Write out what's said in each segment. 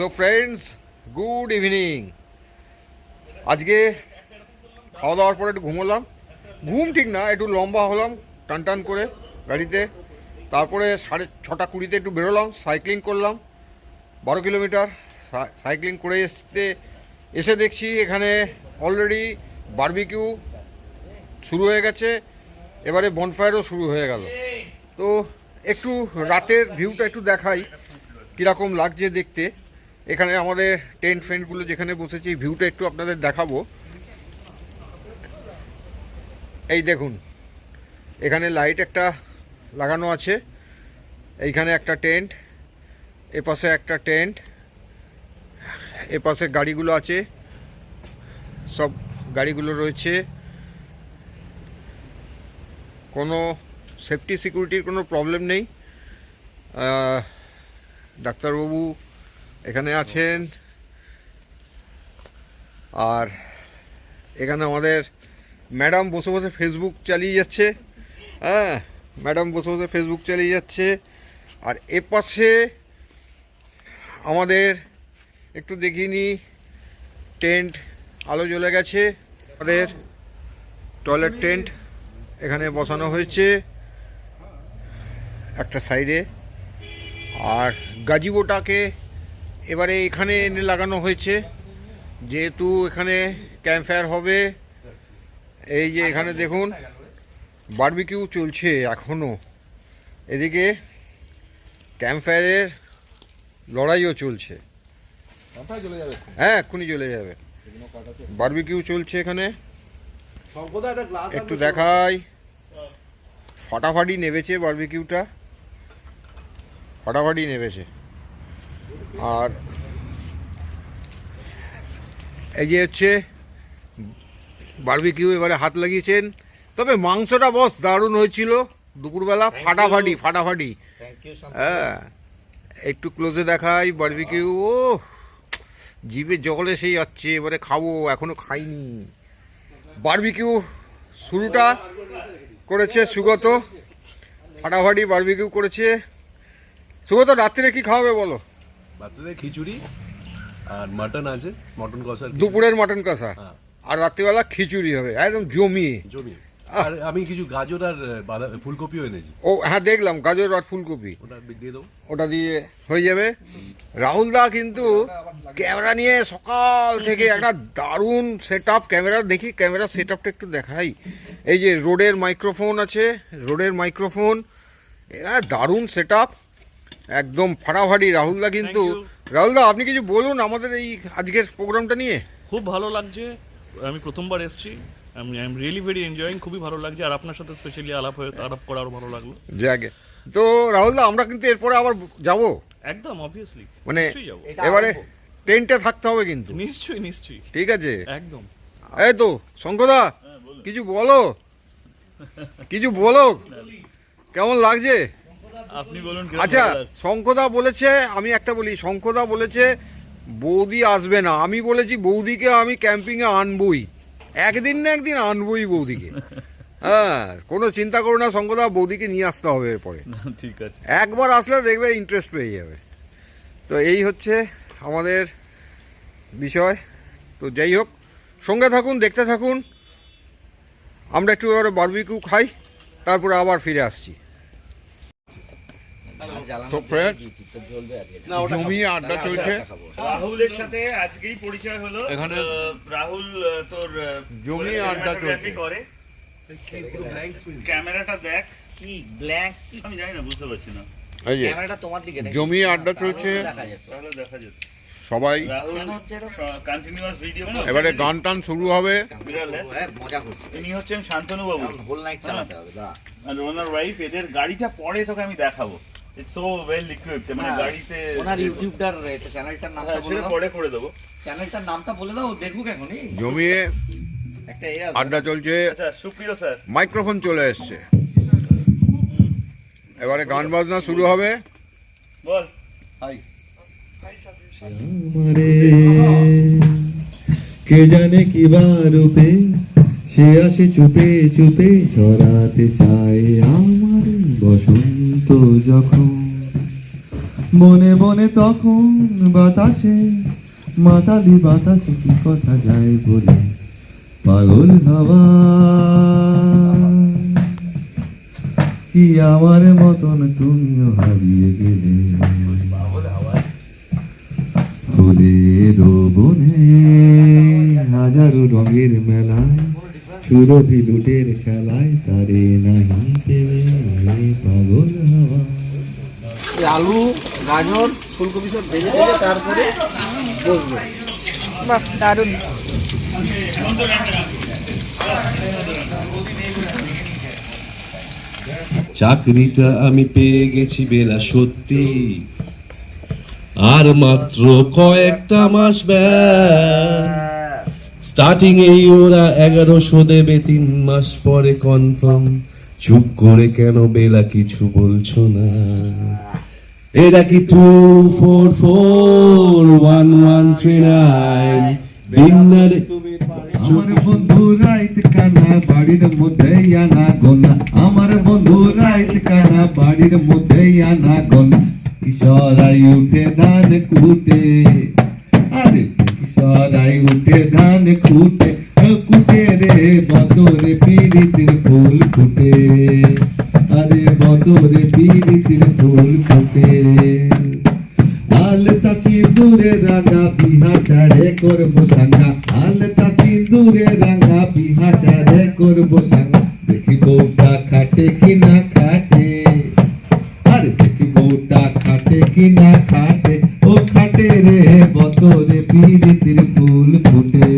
So friends, good evening. আজকে খাওয়া দাওয়ার পরে একটু ঘুমোলাম, ঘুম ঠিক না, একটু লম্বা হলাম টান টান করে গাড়িতে। তারপরে 6:30 একটু বেরোলাম, সাইক্লিং করলাম 12 কিলোমিটার। সাইক্লিং করে এসে দেখছি এখানে অলরেডি বারবিকিউ শুরু হয়ে গেছে, এবারে বনফায়ারও শুরু হয়ে গেল। তো একটু রাতের ভিউটা একটু দেখাই কীরকম লাগছে দেখতে। এখানে আমাদের টেন্ট ফ্রেন্ডগুলো যেখানে বসেছি, ভিউটা একটু আপনাদের দেখাবো। এই দেখুন, এখানে লাইট একটা লাগানো আছে, এইখানে একটা টেন্ট, এপাশে একটা টেন্ট, এপাশে গাড়িগুলো আছে, সব গাড়িগুলো রয়েছে। কোনো সেফটি সিকিউরিটির কোনো প্রবলেম নেই। ডাক্তারবাবু এখানে আছেন, আর এখানে আমাদের ম্যাডাম বসে বসে ফেসবুক চালিয়ে যাচ্ছে। হ্যাঁ, ম্যাডাম বসে বসে ফেসবুক চালিয়ে যাচ্ছে। আর এপাশে আমাদের একটু দেখিনি, টেন্ট আলো জ্বলে গেছে, আমাদের টয়লেট টেন্ট এখানে বসানো হয়েছে একটা সাইডে। আর গাজিবোটাকে এবারে এখানে এনে লাগানো হয়েছে, যেহেতু এখানে ক্যাম্প ফায়ার হবে। এই যে এখানে দেখুন বারবিকিউ চলছে এখনও, এদিকে ক্যাম্প ফায়ারের লড়াইও চলছে। হ্যাঁ, এক্ষুনি চলে যাবে। বারবিকিউ চলছে এখানে, একটু দেখাই। ফাটাফাটি নেবেছে বারবিকিউটা, ফাটাফাটি নেবেছে। আর এই যে হচ্ছে বারবিকিউ এবারে হাত লাগিয়েছেন। তবে মাংসটা বস দারুণ হয়েছিল দুপুরবেলা, ফাটাফাটি ফাটাফাটি। হ্যাঁ, একটু ক্লোজে দেখাই বারবিকিউ। ও জিভে জলে সেই যাচ্ছে, এবারে খাবো, এখনো খাইনি। বারবিকিউ শুরুটা করেছে সুগত, ফাটাফাটি বারবিকিউ করেছে। সুগত, রাত্রে কি খাওয়াবে বলো? রাত্রে খিচুড়ি আর মাটন আছে, মটন কষা। দুপুরের মটন কষা, আর রাত্রিবেলা খিচুড়ি হবে একদম জমিয়ে। আর আমি কিছু গাজর আর ফুলকপিও এনেছি। ও হ্যাঁ, দেখলাম গাজর আর ফুলকপি, ওটা দিয়ে দেবো, ওটা দিয়ে হয়ে যাবে। রাহুল দা কিন্তু ক্যামেরা নিয়ে সকাল থেকে একটা দারুণ সেট আপ। ক্যামেরা দেখি, ক্যামেরা সেট আপটা একটু দেখাই। এই যে রোডের মাইক্রোফোন আছে, রোডের মাইক্রোফোন, এরা দারুণ সেট আপ, একদম ফাটাফাটি রাহুল দা। কিন্তু রাহুল দা, আপনি কিছু বলুন আমাদের এই আজকের প্রোগ্রামটা নিয়ে। খুব ভালো লাগছে, আমি প্রথমবার এসেছি, I am really very enjoying, খুবই ভালো লাগছে। আর আপনার সাথে স্পেশালি আলাপ করা আরও ভালো লাগলো। যাকে তো রাহুল দা, আমরা কিন্তু এরপরে আবার যাব একদম অবভিয়াসলি, মানে যাব। এবারে টেন্টে থাকতে হবে কিন্তু। নিশ্চয়ই নিশ্চয়ই, ঠিক আছে, একদম। এই তো শঙ্করদা, কিছু বলো, কিছু বলো, কেমন লাগছে? আপনি বলুন। আচ্ছা, শঙ্করদা বলেছে, আমি একটা বলি, শঙ্করদা বলেছে বৌদি আসবে না, আমি বলেছি বৌদিকে আমি ক্যাম্পিংয়ে আনবই, একদিন না একদিন আনবই বৌদিকে। হ্যাঁ, কোনো চিন্তা করো না শঙ্করদা, বৌদিকে নিয়ে আসতে হবে এরপরে। ঠিক আছে, একবার আসলে দেখবে ইন্টারেস্ট পেয়ে যাবে। তো এই হচ্ছে আমাদের বিষয়। তো যাই হোক, সঙ্গে থাকুন, দেখতে থাকুন। আমরা একটু এবারে বারবিকিউ খাই, তারপরে আবার ফিরে আসছি। জমিয়ে আড্ডা চলছে। রাহুলের সাথে আজকেই পরিচয় হলো। এখানে রাহুল তোর জমিয়ে আড্ডা চলছে। করে ক্যামেরাটা দেখ, কি ব্ল্যাঙ্ক আমি জানি না, বুঝতে পারছি না। এই যে ক্যামেরাটা তোমার দিকে রেখে জমিয়ে আড্ডা চলছে, তাহলে দেখা যেত। সবাই রাহুল কন্টিনিউয়াস ভিডিও। এবারে গান টান শুরু হবে। মজা করছে। ইনি হচ্ছেন শান্তনু বাবু, হোল নাইট চালাতে হবে। আর ওনার ওয়াইফ। এদের গাড়িটা পরে তোকে আমি দেখাবো। ইটস সো ওয়েল ইকুইপড, মানে গাড়িতে ওনার ইউটিউবটার চ্যানেলটার নামটা বলে দাও। পরে করে দেবো। চ্যানেলটার নামটা বলে দাও, দেখুক এখনই। জমিয়ে একটা এ আছে। আড্ডা চলছে, আচ্ছা, সুপ্রিয় স্যার, মাইক্রোফোন চলে এসছে, এবারে গান বাজনা শুরু হবে। বল। কে জানে কি রূপে সে আসে চুপে চুপে, ছড়াতে চায় আমার বসন্ত যখন বনে বনে তখন বাতাসে, মাতালি বাতাসে কি কথা যায় বলে, পাগল হওয়া কি আমার মতন তুমিও হারিয়ে গেলে, ফুলের বনে হাজারো রঙের মেলায়, সুরভি লুটের খেলায়, তারে নাহি পেলে পাগল হওয়া। আলু, গাজর, ফুলকপি সব ভেজে ভেজে তারপরে বসবো। বাহ, দারুণ। চাকরিটা আমি পেয়ে গেছি বেলা সত্যি, আর মাত্র কয়েকটা মাস স্টার্টিং এই ওরা 1100 দেবে, 3 মাস পরে কনফার্ম। চুপ করে কেন বেলা কিছু বলছো না? এটা কি 2441139 ডিনারে আমার বন্ধু রাইত কানা বাড়ির মধ্যে আনা গোনা, আমার বন্ধু রাইত কানা বাড়ির মধ্যে আনা গোনা, কিশোরাই উঠে ধান কুটে, আরে কিশোরাই উঠে ধান কুটে, কুটে রে বদরে পীড়িতের ফুল ফুটে, আরে বদরে পীড়িতের ফুল ফুটে। আলতা সিঁদুরে রাঙা বিহা সাড়ে করবো সাঙ্গা, আলতা সিঁদুরে রাঙা বিহা সাড়ে করবো সাঙ্গা, দেখি বউটা খাটে কি না খাটে, আরে দেখি বউটা খাটে কি না খাটে, ও খাটে রে বতরে পীড়িতির ফুল ফুটে,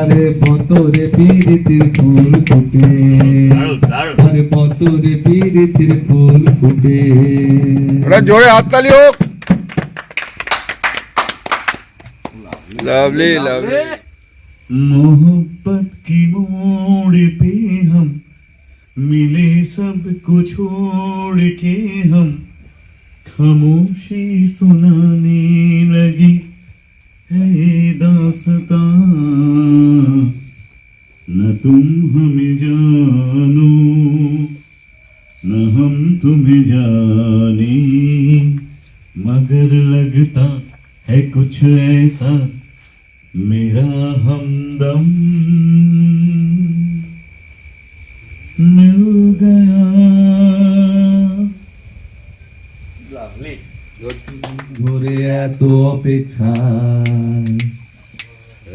আরে বতরে পীড়িতির ফুল ফুটে, আরে বতরে পীড়িতির ফুল ফুটে। ওরা জোরে হাততালি হোক। Lovely lovely. मोहब्बत की मोड़ पे हम मिले, सब कुछ छोड़ के हम खामोशी सुनाने लगी है दास्तां, न तुम हमें जानो न हम तुम्हें जाने, मगर लगता है कुछ ऐसा मेरा हमदम मिल गया। ধরে এত অপেক্ষা,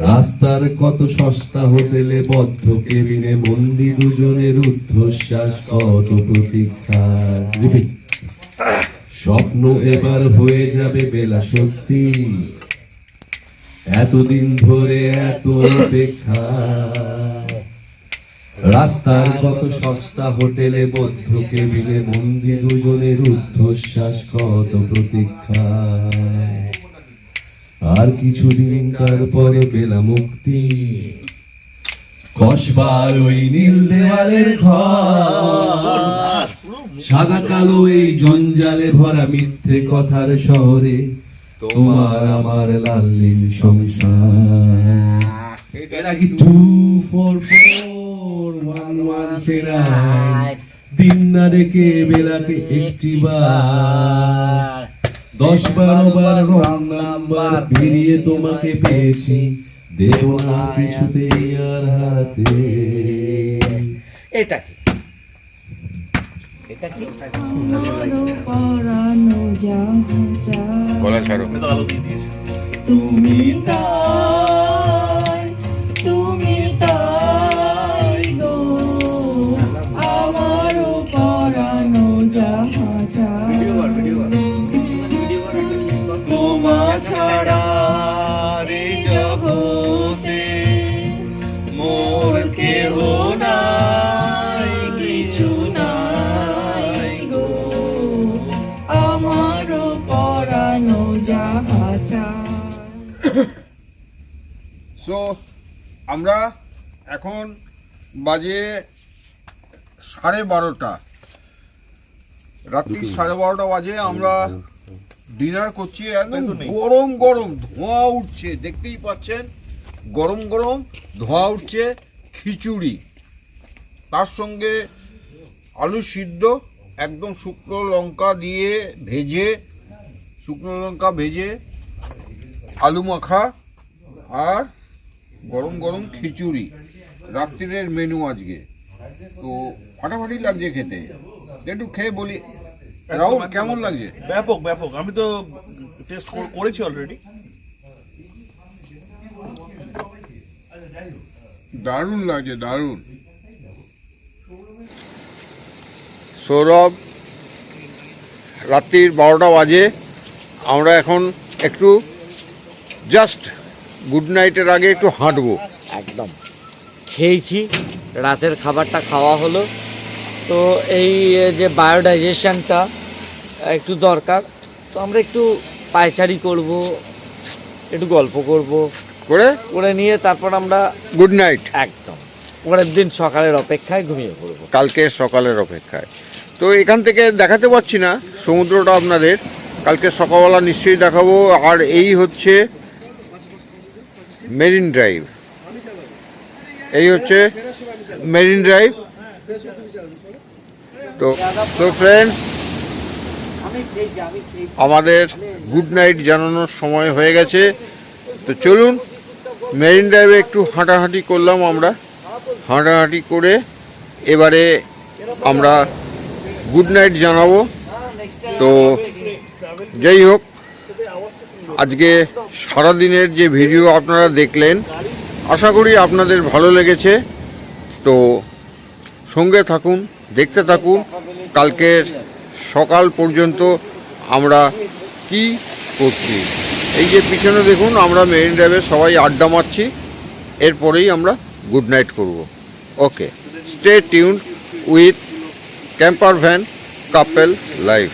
রাস্তার কত সস্তা হোটেলে বদ্ধ কেবিনে বন্দি দুজনের ঊর্ধ্বশ্বাস, কত প্রতীক্ষা, স্বপ্ন এবার হয়ে যাবে বেলা সত্যি, এতদিন ধরে এত অপেক্ষা, রাস্তার কত সস্তা হোটেলে বদ্ধ কেবিনে বন্দি দুজনের ঊর্ধ্বশ্বাস, কত প্রতীক্ষা, আর কিছুদিন তারপরে বেলা মুক্তি, কসবার ওই নীল দেওয়ালের ঘর, সাদা কালো এই জঞ্জালে ভরা মিথ্যে কথার শহরে, তোমার আমার লাল্লির সংসার। এরা কি 2441139 দিন না রেখে বেলাকে একটি বার 10-12 বার রং নাম্বার পেরিয়ে তোমাকে পেয়েছি, দেব না কিছুতেই আর হাতে। এটা কি? এটা কি? গলা ছাড়ো। আলো দিয়ে দিয়েছে। তুমি তাই, তুমি তাই গো, আমারও পরানো যাহা চায়, তোমা ছাড়া রে জগতে মোর কেহ নাই, কিছু নাই গো, আমারও পরানো যাহা চায়। সো আমরা এখন বাজে 12:30, রাত্রি 12:30 বাজে। আমরা ডিনার করছি, একদম গরম গরম ধোঁয়া উঠছে, দেখতেই পাচ্ছেন গরম গরম ধোঁয়া উঠছে, খিচুড়ি, তার সঙ্গে আলু সিদ্ধ একদম শুকনো লঙ্কা দিয়ে ভেজে শুকনো লঙ্কা ভেজে আলু মাখা আর গরম গরম খিচুড়ি, রাত্রিরের মেনু আজকে। তো ফাটাফাটি লাগছে খেতে, একটু খেয়ে বলি রাহুল কেমন লাগছে? ব্যাপক ব্যাপক, আমি তো টেস্ট করেছি অলরেডি। দারুণ লাগছে, দারুণ। সৌরভ, রাত্রির 12টা বাজে, আমরা এখন একটু জাস্ট গুড নাইটের আগে একটু হাঁটবো। একদম খেয়েছি, রাতের খাবারটা খাওয়া হলো, তো এই যে বায়োডাইজেশনটা একটু দরকার, তো আমরা একটু পায়চারি করব, একটু গল্প করব, করে নিয়ে তারপর আমরা গুড নাইট। একদম পরের দিন সকালের অপেক্ষায় ঘুমিয়ে পড়বো। কালকে সকালের অপেক্ষায়। তো এখান থেকে দেখাতে পারছি না সমুদ্রটা আপনাদের, কালকে সকালবেলা নিশ্চয়ই দেখাবো। আর এই হচ্ছে মেরিন ড্রাইভ, এই হচ্ছে মেরিন ড্রাইভ। তো তো ফ্রেন্ডস, আমাদের গুড নাইট জানানোর সময় হয়ে গেছে। তো চলুন, মেরিন ড্রাইভে একটু হাঁটাহাঁটি করলাম আমরা, হাঁটাহাঁটি করে এবারে আমরা গুড নাইট জানাবো। তো যাই হোক, আজকে সারাদিনের যে ভিডিও আপনারা দেখলেন, আশা করি আপনাদের ভালো লেগেছে। তো সঙ্গে থাকুন, দেখতে থাকুন কালকের সকাল পর্যন্ত আমরা কি করছি। এই যে পিছনে দেখুন, আমরা মেরিন ড্রাইভে সবাই আড্ডা মারছি, এরপরেই আমরা গুড নাইট করব। Okay, stay tuned with camper van couple life.